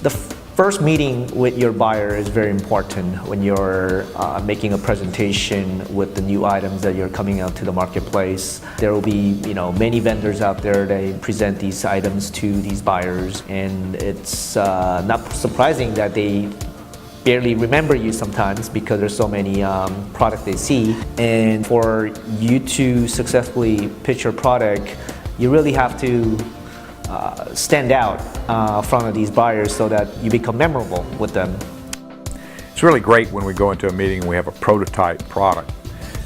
The first meeting with your buyer is very important when you're making a presentation with the new items that you're coming out to the marketplace. There will be, many vendors out there that present these items to these buyers, and it's not surprising that they barely remember you sometimes because there's so many products they see. And for you to successfully pitch your product, you really have to stand out in front of these buyers so that you become memorable with them. It's really great when we go into a meeting and we have a prototype product.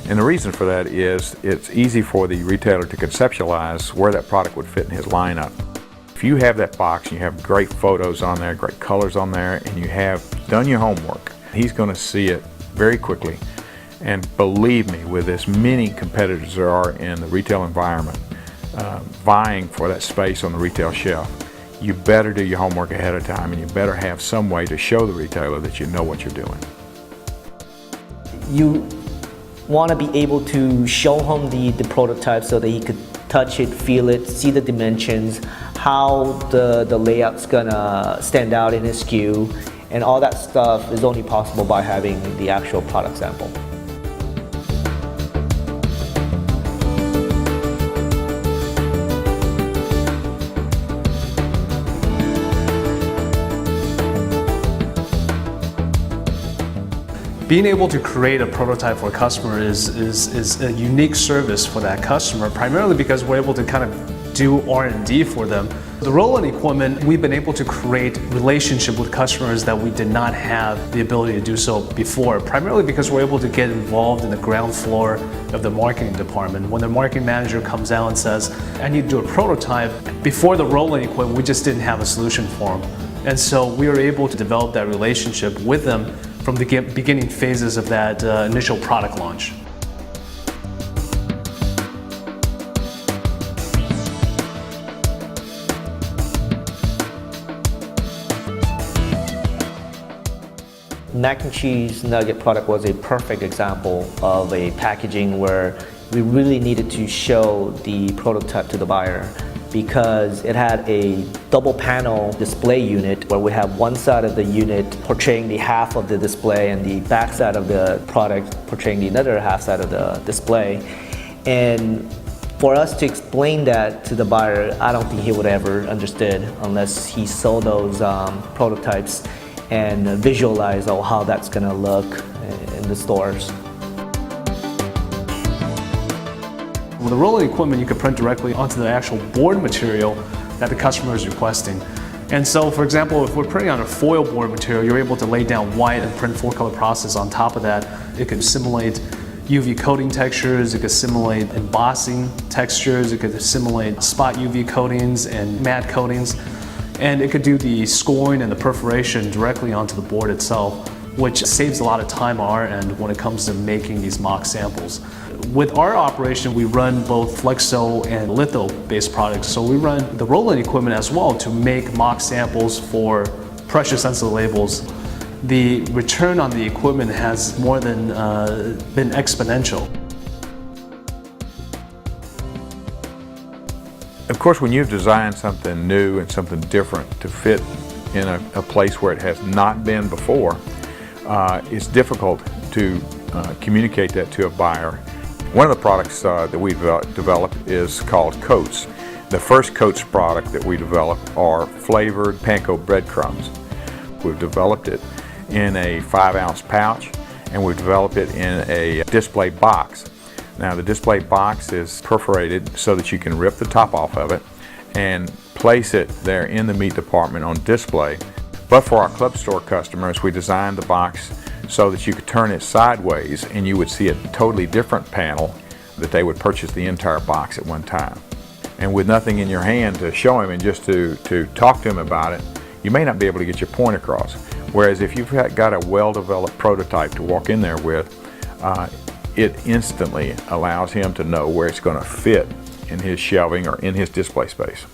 And the reason for that is it's easy for the retailer to conceptualize where that product would fit in his lineup. If you have that box and you have great photos on there, great colors on there, and you have done your homework, he's going to see it very quickly. And believe me, with as many competitors there are in the retail environment, vying for that space on the retail shelf, you better do your homework ahead of time, and you better have some way to show the retailer that you know what you're doing. You want to be able to show him the prototype so that he could touch it, feel it, see the dimensions, how the layout's gonna stand out in his SKU, and all that stuff is only possible by having the actual product sample. Being able to create a prototype for a customer is a unique service for that customer, primarily because we're able to kind of do R&D for them. The Roland equipment, we've been able to create relationship with customers that we did not have the ability to do so before, primarily because we're able to get involved in the ground floor of the marketing department. When the marketing manager comes out and says, I need to do a prototype, before the Roland equipment, we just didn't have a solution for them. And so we were able to develop that relationship with them from the beginning phases of that initial product launch. Mac and cheese nugget product was a perfect example of a packaging where we really needed to show the prototype to the buyer, because it had a double panel display unit where we have one side of the unit portraying the half of the display and the back side of the product portraying the other half side of the display. And for us to explain that to the buyer, I don't think he would ever understood unless he saw those prototypes and visualize how that's gonna look in the stores. With the Roland equipment, you can print directly onto the actual board material that the customer is requesting. And so, for example, if we're printing on a foil board material, you're able to lay down white and print 4-color process on top of that. It can simulate UV coating textures, it could simulate embossing textures, it could simulate spot UV coatings and matte coatings, and it could do the scoring and the perforation directly onto the board itself, which saves a lot of time on our end when it comes to making these mock samples. With our operation, we run both flexo and litho-based products, so we run the Roland equipment as well to make mock samples for pressure-sensitive labels. The return on the equipment has more than been exponential. Of course, when you've designed something new and something different to fit in a place where it has not been before, it's difficult to communicate that to a buyer. One of the products that we've developed is called Coats. The first Coats product that we developed are flavored panko breadcrumbs. We've developed it in a 5-ounce pouch, and we've developed it in a display box. Now, the display box is perforated so that you can rip the top off of it and place it there in the meat department on display. But for our club store customers, we designed the box so that you could turn it sideways and you would see a totally different panel that they would purchase the entire box at one time. And with nothing in your hand to show him and just to talk to him about it, you may not be able to get your point across. Whereas if you've got a well-developed prototype to walk in there with, it instantly allows him to know where it's going to fit in his shelving or in his display space.